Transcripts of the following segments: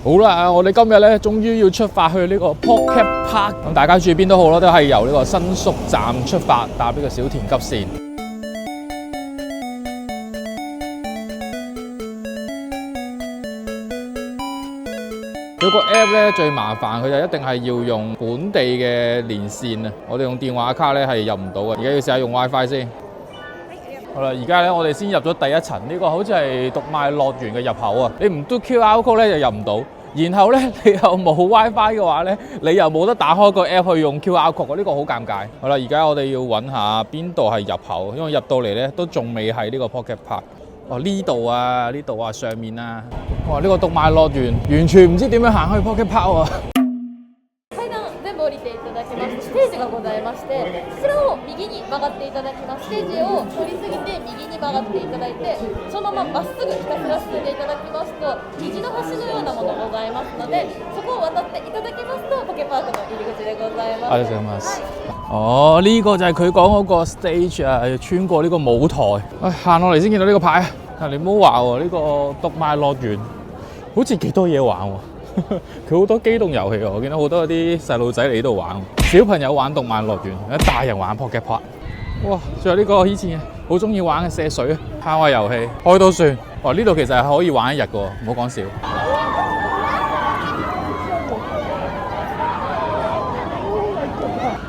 好啦，我哋今日咧終於要出發去呢個 Pocket Park。咁大家住邊都好啦，都係由呢個新宿站出發，搭呢個小田急線。佢個 app 咧最麻煩，佢就一定係要用本地嘅連線啊！我哋用電話卡咧係入唔到嘅，而家要試下用 WiFi 先。好啦，而家咧我哋先入咗第一層，呢個好似係讀賣樂園嘅入口啊！你唔嘟 QR code 咧就入唔到，然後咧你又冇 WiFi 嘅話咧，你又冇得打開個 app 去用 QR code，呢個好尷尬。好啦，而家我哋要揾下邊度係入口，因為入到嚟咧都仲未係呢個 Pocket Park。哦，呢度啊，呢度啊，上面啊，哇！呢個讀賣樂園完全唔知點樣行去 Pocket Park 啊！階段全部降りていただきます。ステージがございまして、それを右に曲がっていただきます。ステージを通り過ぎて右に曲がっていただいて、そのまままっすぐひたすら進んでいただきますと、虹の橋のようなものございますので、そこを渡っていただきますと、ポケパークの入り口でございます。ありがとうございます。哦，呢個就係佢講嗰個 stage 啊，要穿過呢個舞台。行落嚟先見到呢個牌啊！你唔好話喎，呢個讀賣樂園好似幾多嘢玩喎。佢好多機動遊戲喎，我見到好多啲細路仔嚟呢度玩。小朋友玩讀賣樂園，大人玩 Pocket Park。哇！仲有呢個以前好中意玩嘅射水拋位遊戲，開到船。哇！呢度其實係可以玩一日嘅喎，唔好講笑。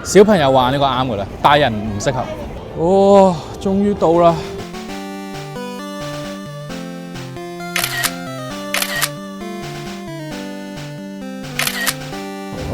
小朋友玩呢個啱嘅啦，大人唔適合。哇！終於到啦！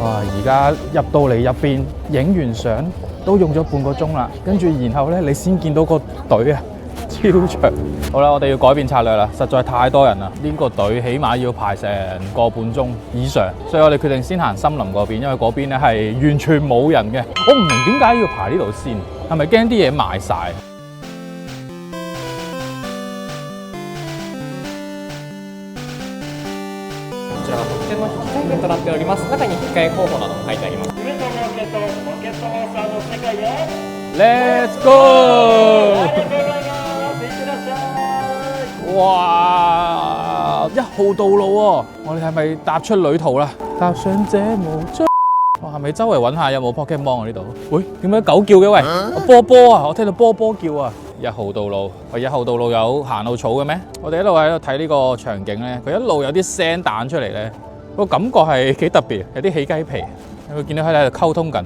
哇！而家入到嚟入邊影完相都用咗半個鐘啦，跟住然後咧你先見到個隊啊，超長。好啦，我哋要改變策略啦，實在太多人啦，呢個隊起碼要排成個半鐘以上，所以我哋決定先行森林嗰邊，因為嗰邊咧係完全冇人嘅。我唔明點解要排呢度先，係咪驚啲嘢賣晒？こちらは特典の引換券となっております。中に引換方法なども書いてあります。Let's go！ 哇！1號道路喎，我哋係咪踏出旅途啦？踏上這無盡。哇！係咪周圍揾下有冇 Pokemon 啊？呢度？喂，點解狗叫嘅？喂，波波啊！我聽到波波叫啊！1號道路，喂，1號道路有行路草嘅咩？我哋一路喺度睇呢個場景咧，佢一路有啲聲彈出嚟咧，個感覺係幾特別，有啲起雞皮。你會見到佢喺度溝通緊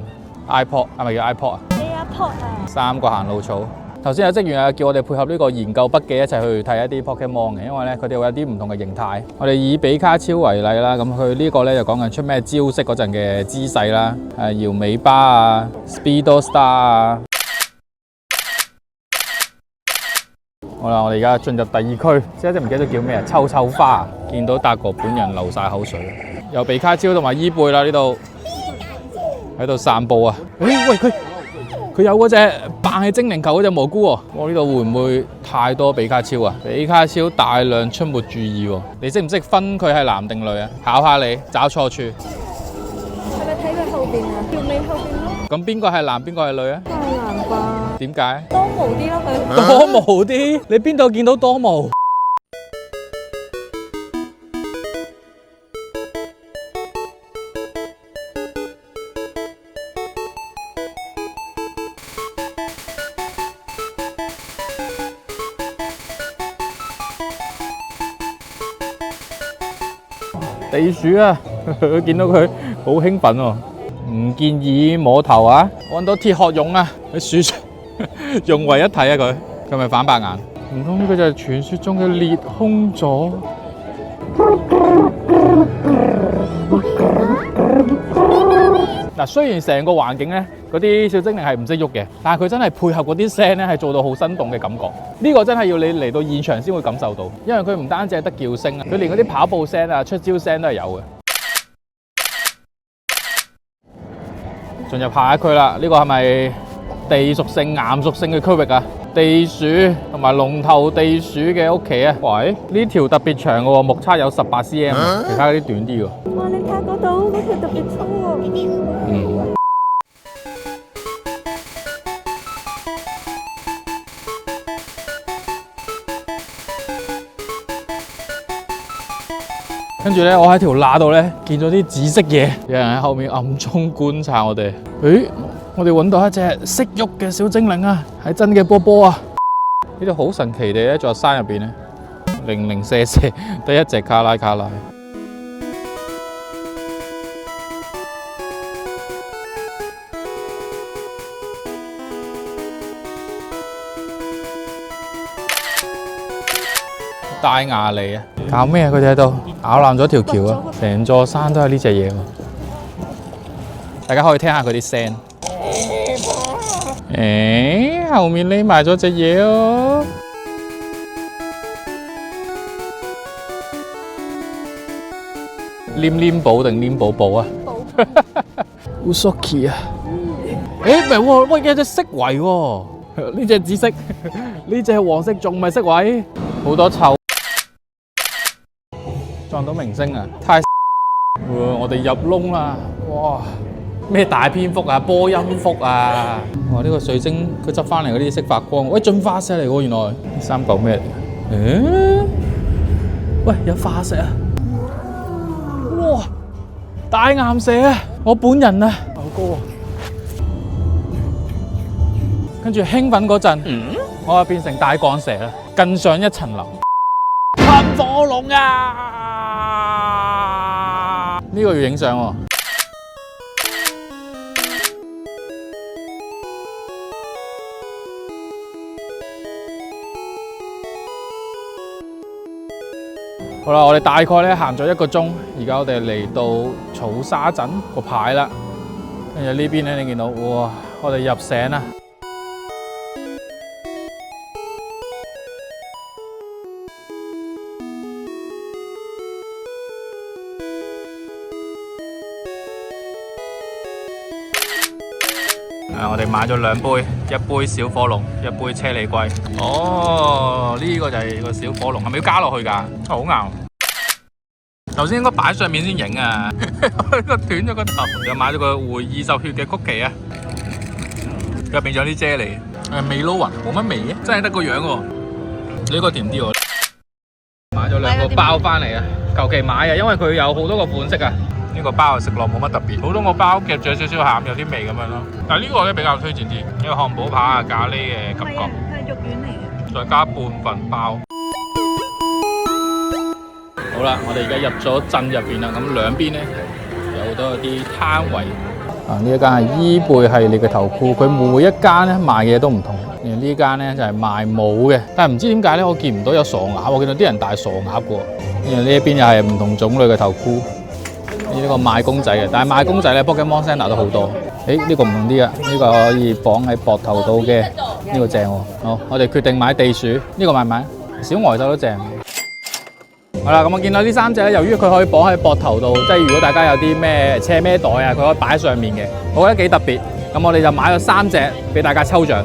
iPod， 係咪叫 iPod 啊 ？iPod 啊！3個行路草。頭先有職員啊叫我哋配合呢個研究筆記一齊去睇一啲 Pokemon 嘅，因為咧佢哋會有啲唔同嘅形態。我哋以比卡超為例啦，咁佢呢個咧就講緊出咩招式嗰陣嘅姿勢啦，搖尾巴啊 ，Speedo Star 啊。好啦，我哋而家進入第2區，即係唔記得叫咩啊？臭臭花，見到達哥本人流晒口水，有比卡超同埋伊貝啦呢度，喺度散步啊！喂，佢有嗰隻扮係精靈球嗰隻蘑菇喎，我呢度會唔會太多比卡超啊？比卡超大量出沒注意喎，你識唔識分佢係男定女啊？考下你，找錯處。係咪睇佢後邊啊？條尾後邊咯。咁邊個係男，邊個係女啊？係男吧？點解？多毛啲咯佢。多毛啲？你邊度見到多毛？地鼠啊！見到佢好興奮喎，唔建議摸頭啊！揾到鐵殼蛹啊！喺樹上融為一體啊！佢咪反白眼？唔通呢個就係傳說中嘅裂空咗？嗱，雖然成個環境咧，嗰啲小精靈係唔識喐嘅，但係佢真係配合嗰啲聲咧，係做到好生動嘅感覺。呢個真係要你嚟到現場先會感受到，因為佢唔單止係得叫聲啊，佢連嗰啲跑步聲啊、出招聲都係有嘅。進入下一區啦，呢個係咪地屬性、岩屬性嘅區域啊？地鼠同埋龍頭地鼠嘅屋企啊！喂，呢條特別長嘅喎，目測有18 cm， 其他嗰啲短啲喎。哇！你睇嗰度嗰條特別粗喎。跟住咧，我喺條罅度咧見咗啲紫色嘢，有人喺後面暗中觀察我哋。誒，我哋揾到一隻識喐嘅小精靈啊，係真嘅波波啊！呢度好神奇地咧，座山入邊咧，零零舍舍得一隻卡拉卡拉。大牙嚟啊！搞咩啊？佢哋喺度咬爛咗條橋啊！成座山都係呢隻嘢喎。大家可以聽下佢啲聲。誒，後面匿埋咗隻嘢哦。黏黏寶定黏寶寶啊？Usoki 啊！誒，唔係喎，喂，有隻色違喎。呢隻紫色，呢隻黃色，仲唔係色違？好多臭。撞到明星啊！太我哋入窿啦！哇！咩大蝙蝠啊，波音蝠啊！哇！呢個水晶佢執翻嚟嗰啲識發光，喂，進化石嚟喎，原來呢三嚿咩嚟嘅？喂，有化石啊！哇！大岩蛇啊！我本人啊，好高啊！跟住興奮嗰陣，我就變成大鋼蛇啦，更上一層樓。噴火龍啊！呢個要影相喎。好啦，我哋大概咧行咗1個鐘，而家我哋嚟到草沙鎮個牌啦。跟住呢邊咧，你見到哇，我哋入城啦。我哋買咗2杯，一杯小火龍，一杯車厘龜。哦，呢個就係個小火龍，係咪要加落去㗎？好硬。頭先應該擺上面先影啊，個斷咗個頭。又買咗個回20血嘅曲奇啊，入邊仲有啲啫喱，味撈勻，冇乜味嘅，真係得個樣喎。呢個甜啲喎。買咗2個包翻嚟啊，求其買啊，因為佢有好多個款式啊。呢個包食落冇乜特別，普通個包夾住有少少餡，有啲味咁樣咯。但係呢個咧比較推薦啲，呢個漢堡扒啊咖喱嘅感覺，係肉丸嚟嘅，再加半份包。好啦，我哋而家入咗鎮入邊啦，咁兩邊咧有好多啲攤位。啊，呢一間係伊貝系列嘅頭箍，佢每一間咧賣嘅嘢都唔同。而呢間咧就係賣帽嘅，但係唔知點解咧，我見唔到有傻鴨，我見到啲人戴傻鴨嘅。而呢一邊又係唔同種類嘅頭箍。呢個賣公仔嘅，但係賣公仔咧 Pokemon Center 都好多。誒，呢個唔同啲啊，呢個可以綁喺膊頭度嘅，呢個正喎。好，我哋決定買地鼠，呢個買唔買？小呆獸都正。好啦，咁我見到呢3隻咧，由於佢可以綁喺膊頭度，即係如果大家有啲咩車咩袋啊，佢可以擺喺上面嘅，我覺得幾特別。咁我哋就買咗3隻俾大家抽獎。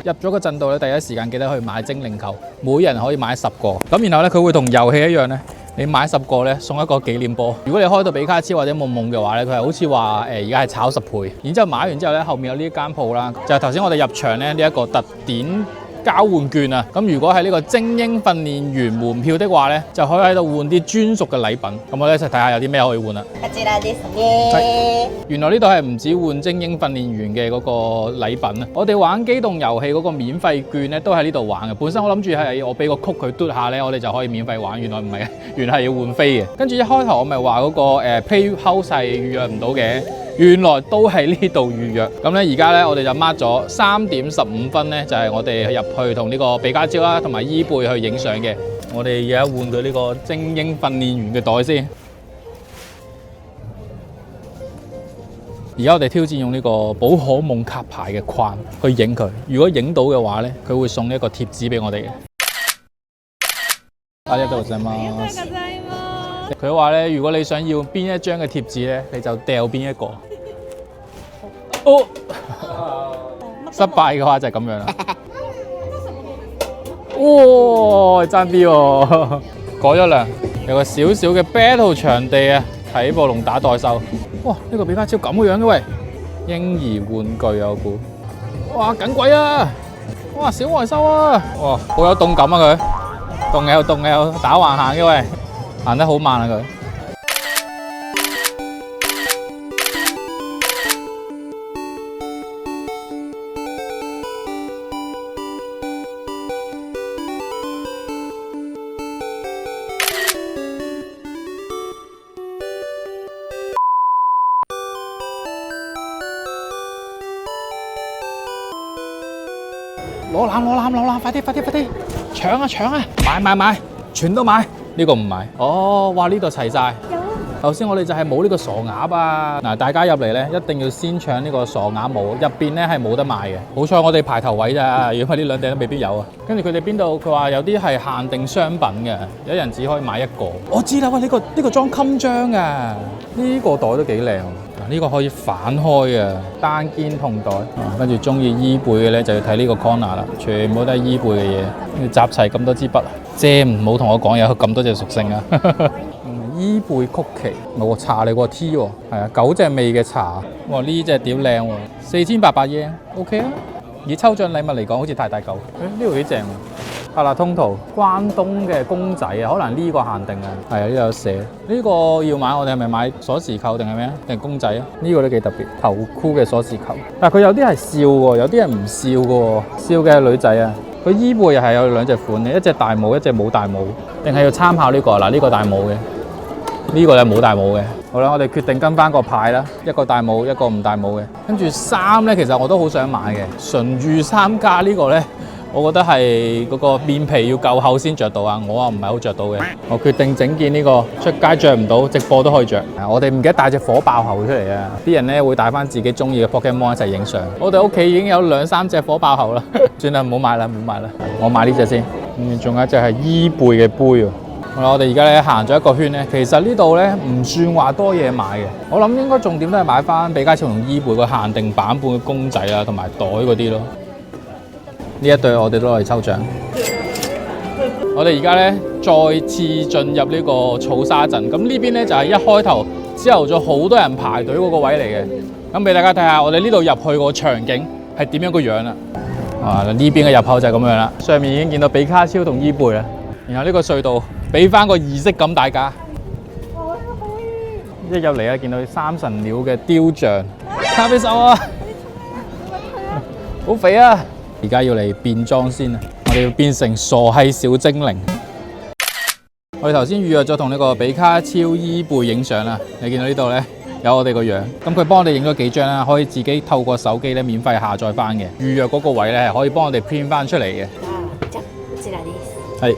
入咗個鎮度咧，第一時間記得去買精靈球，每人可以買10個。咁然後咧，佢會同遊戲一樣咧。你買10個咧，送一個紀念波。如果你開到比卡超或者夢夢嘅話咧，佢係好似話而家係炒10倍。然之後買完之後咧，後面有呢間鋪啦，就係頭先我哋入場咧呢一個特典交換券啊。咁如果係呢個精英訓練員門票的話咧，就可以喺度換啲專屬嘅禮品。咁我哋一齊睇下有啲咩可以換啦。原來呢度係唔止換精英訓練員嘅嗰個禮品啊！我哋玩機動遊戲嗰個免費券咧，都喺呢度玩嘅。本身我諗住係我俾個曲佢嘟下咧，我哋就可以免費玩。原來唔係嘅，原來係要換飛嘅。跟住一開頭我咪話嗰個Playhouse 係預約唔到嘅，原來都係呢度預約。咁咧而家咧我哋就 mark 咗3點15分咧，就係我哋入去同呢個比卡超啦，同埋伊貝去影相嘅。我哋而家換佢呢個精英訓練員嘅袋先。而家我哋挑戰用呢個寶可夢卡牌嘅框去影佢，如果影到嘅話咧，佢會送一個貼紙俾我哋嘅。ありがとうございます。佢話咧，如果你想要邊一張嘅貼紙咧，你就掉邊一個。哦，失敗嘅話就係咁樣啦。哇，爭啲喎，改咗量，有個小小嘅 battle 場地啊，睇暴龍打代獸。哇！呢個比卡超咁嘅樣嘅喂，嬰兒玩具啊我估。哇！緊鬼啊！哇！小呆獸啊！哇！好有動感啊佢。動嘅，打橫行嘅喂，行得好慢啊佢。攞攬，快啲！搶啊！買，全都買。呢個唔買。哦，哇！呢度齊晒。頭先我哋就係冇呢個傻鴨啊！嗱，大家入嚟咧，一定要先搶呢個傻鴨冇，入邊咧係冇得賣嘅。好彩我哋排頭位咋，如果呢兩頂都未必有啊。跟住佢哋邊度？佢話有啲係限定商品嘅，有人只可以買一個。我知啦，喂，呢個裝襟章啊，呢個袋都幾靚。呢個可以反開嘅單肩筒袋，跟住中意伊貝嘅咧就要睇呢個 corner 啦，全部都係伊貝嘅嘢，要集齊咁多支筆啊！姐唔好同我講有咁多隻屬性啊！伊貝曲奇，冇茶嚟個 T 喎，係啊，9隻味嘅茶，哇呢隻屌靚喎，4800 yen OK 啊！以抽獎禮物嚟講，好似太大嚿，呢度幾正喎！八達通圖，關東嘅公仔啊，可能呢個限定啊，係啊，呢度有寫。呢個要買，我哋係咪買鎖匙扣定係咩啊？定係公仔啊？呢個都幾特別，頭箍嘅鎖匙扣。但係佢有啲係笑喎，有啲係唔笑嘅喎。笑嘅係女仔啊。佢伊貝又係有兩隻款嘅，一隻大帽，一隻冇大帽。定係要參考呢個嗱？呢個大帽嘅，呢個咧冇大帽嘅。好啦，我哋決定跟翻個牌啦，一個大帽，一個唔大帽嘅。跟住衫咧，其實我都好想買嘅，純御衫加呢個咧。我覺得係嗰個面皮要夠厚先着到啊！我啊唔係好着到嘅，我決定整件呢個出街着唔到，直播都可以着。我哋唔記得帶隻火爆猴出嚟啊！啲人咧會帶翻自己中意嘅 Pokemon 一齊影相。我哋屋企已經有2、3隻火爆猴啦，算啦，唔好買啦，我買呢隻先。仲有一隻係伊貝嘅杯喎。好啦，我哋而家咧行咗一個圈咧，其實呢度咧唔算話多嘢買嘅。我諗應該重點都係買翻比卡超同伊貝個限定版本嘅公仔啊，同埋袋嗰啲咯。呢一對我哋都攞嚟抽獎。我哋而家咧再次進入呢個草沙鎮，咁呢邊咧就係一開頭之後咗好多人排隊嗰個位嚟嘅。咁俾大家睇下我哋呢度入去個場景係點樣個樣啦。啊，呢邊嘅入口就係咁樣啦，上面已經見到比卡超同伊貝啦。然後呢個隧道俾翻個儀式感大家。一入嚟啊，見到三神鳥嘅雕像，咖啡手啊，好肥啊！而家要嚟變裝先啊！我哋要變成傻閪小精靈。我哋頭先預約咗同呢個比卡超伊貝影相啦。你見到呢度咧有我哋個樣，咁佢幫我哋影咗幾張啦，可以自己透過手機咧免費下載翻嘅。預約嗰個位咧係可以幫我哋 print 翻出嚟嘅。係。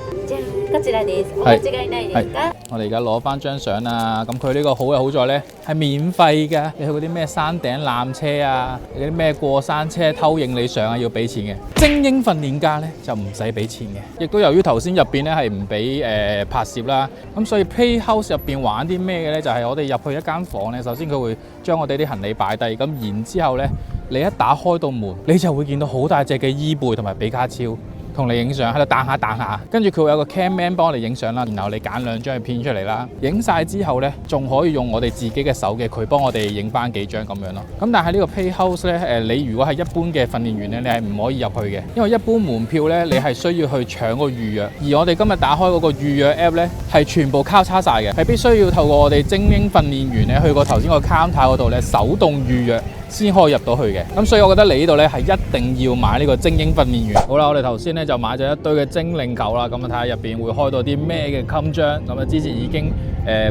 こちらです。お間違いないですか？我哋而家攞翻張相啦。咁佢呢個好嘅好在咧係免費㗎。你去嗰啲咩山頂纜車啊，嗰啲咩過山車偷影你相啊，要俾錢嘅。精英訓練家咧就唔使俾錢嘅。亦都由於頭先入邊咧係唔俾拍攝啦，咁所以 Playhouse 入邊玩啲咩嘅咧，就係我哋入去一間房咧，首先佢會將我哋啲行李擺低，咁然之後咧你一打開到門，你就會見到好大隻嘅伊貝同埋比卡超。同你影相喺度彈下，跟住佢會有個 camman 幫我哋影相啦，然後你揀2張去編出嚟啦。影晒之後呢，仲可以用我哋自己嘅手機，佢幫我哋影翻幾張咁樣咯。咁但係呢個 Playhouse 呢，你如果係一般嘅訓練員呢，你係唔可以入去嘅，因為一般門票呢，你係需要去搶個預約。而我哋今日打開嗰個預約 app 呢，係全部交叉晒嘅，係必須要透過我哋精英訓練員呢去過頭先個 counter 嗰度呢，手動預約先可以入到去嘅。咁所以我覺得你呢度呢，係一定要買呢個精英訓練員。好啦，我哋頭先呢就買咗一堆嘅精靈球啦，咁啊睇下入邊會開到啲咩嘅襟章。咁啊之前已經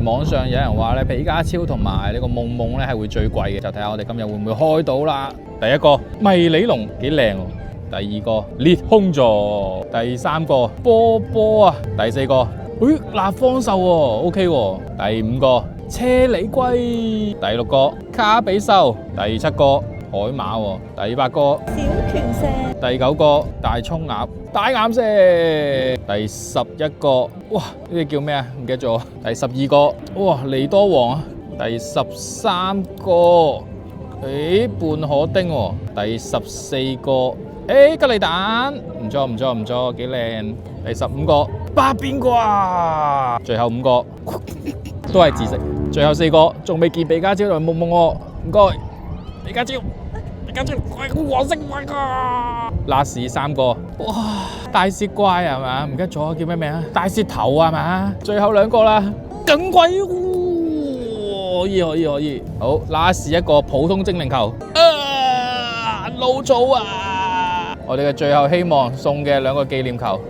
網上有人話咧比卡超同埋呢個夢夢咧係會最貴嘅，就睇下我哋今日會唔會開到啦。第一個迷你龍幾靚喎，第二個裂空座，第三個波波啊，第四個立方獸喎 ，OK 喎，第五個車厘龜，第六個卡比獸，第七個海馬喎，第八個小拳蛇，第九個大蔥鴨，大岩蛇，第11個，哇呢啲叫咩啊？唔記得咗。第12個，哇利多王啊，第13個，半可丁喎，第14個，吉利蛋，唔錯，幾靚。第15個百變瓜，最後5個都係紫色，最後4個仲未見比卡超同夢夢喎，唔該，比卡超。跟住黃色怪，last 3個，哇！大舌怪係嘛？唔記得咗叫咩名啊？大舌頭係嘛？最後2個啦，耿鬼，可以，好 last 一個普通精靈球，老早啊！我哋嘅最後希望送嘅2個紀念球。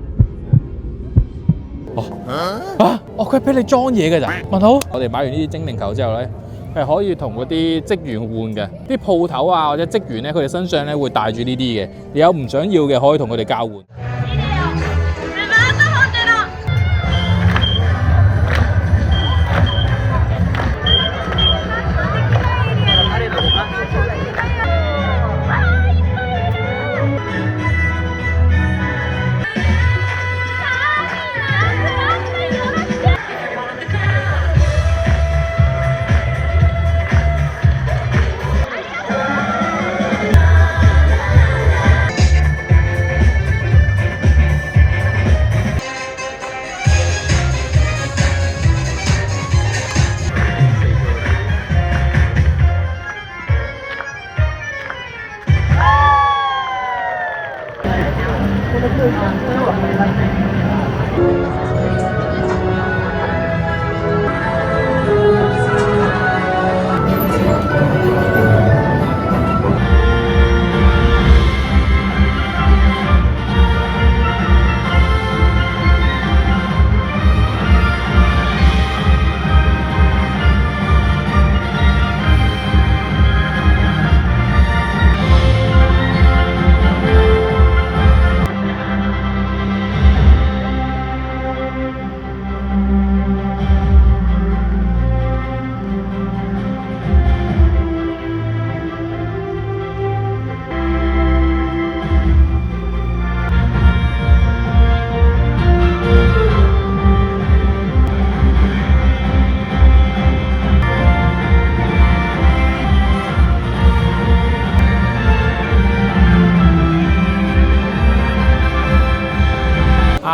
佢係俾你裝嘢嘅咋？問好，我哋買完呢啲精靈球之後咧，係可以同嗰啲職員換嘅。啲鋪頭啊或者職員咧，佢哋身上咧會帶住呢啲嘅。你有唔想要嘅，可以同佢哋交換。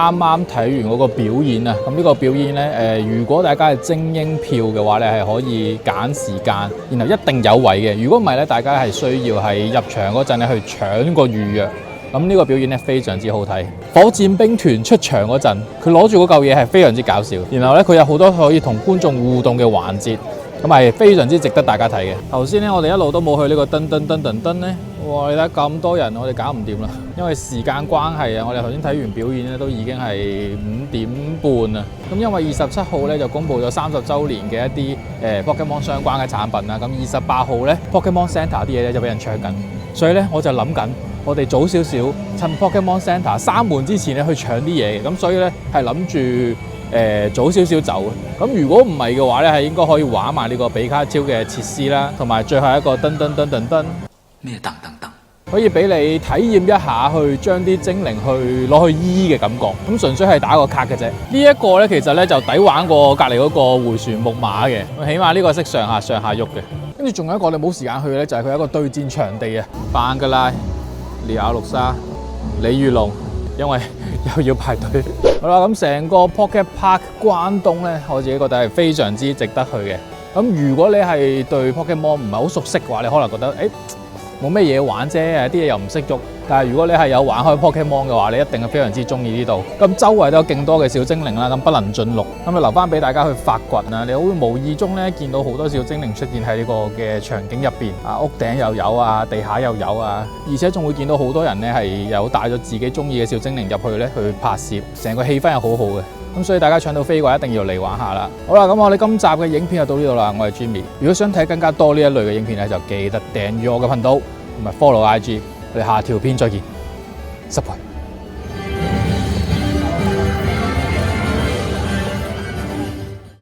啱啱睇完嗰個表演啊，咁呢個表演呢，如果大家係精英票嘅話咧，係可以揀時間，然後一定有位嘅。如果唔係咧，大家係需要喺入場嗰陣咧去搶個預約。咁呢個表演咧非常之好睇。火箭兵團出場嗰陣，佢攞住嗰嚿嘢係非常之搞笑。然後咧，佢有好多可以同觀眾互動嘅環節，咁係非常之值得大家睇嘅。頭先咧，我哋一路都冇去呢個噔咧。哇！你睇咁多人，我哋搞唔掂啦，因為時間關係啊。我哋頭先睇完表演咧，都已經係5點半啦。咁因為27號咧就公布咗30週年嘅一啲Pokemon 相關嘅產品啦。咁28號咧 Pokemon Center 啲嘢咧就俾人搶緊，所以咧我就諗緊，我哋早少少趁 Pokemon Center 閂門之前咧去搶啲嘢嘅。咁所以咧係諗住早少少走。咁如果唔係嘅話咧，係應該可以玩埋呢個比卡超嘅設施啦，同埋最後一個噔咩噔，可以俾你體驗一下去將啲精靈去攞去醫嘅感覺。咁純粹係打個卡嘅啫。呢一個咧其實咧就抵玩過隔離嗰個迴旋木馬嘅，起碼呢個識上下喐嘅。跟住仲有一個你冇時間去咧，就係佢一個對戰場地啊，班格拉、利亞綠沙、鯉魚龍，因為又要排隊。好啦，咁成個 Pocket Park 關東咧，我自己覺得係非常之值得去嘅。咁如果你係對 Pokemon 唔係好熟悉嘅話，你可能覺得冇咩嘢玩啫，啲嘢又唔識喐。但係如果你係有玩開 Pokemon 嘅話，你一定係非常之中意呢度。咁周圍都有勁多嘅小精靈啦，咁不能盡錄，咁就留翻俾大家去發掘啊！你會無意中咧見到好多小精靈出現喺呢個嘅場景入邊啊，屋頂又有啊，地下又有啊，而且仲會見到好多人咧係有帶咗自己中意嘅小精靈入去咧去拍攝，成個氣氛係好好嘅。咁所以大家搶到飛嘅話，一定要嚟玩下啦。好啦，咁我哋今集嘅影片就到呢度啦。我係 Jimmy， 如果想睇更加多呢一類嘅影片咧，就記得訂閱我嘅頻道同埋 follow IG。我哋下條片再見，失陪。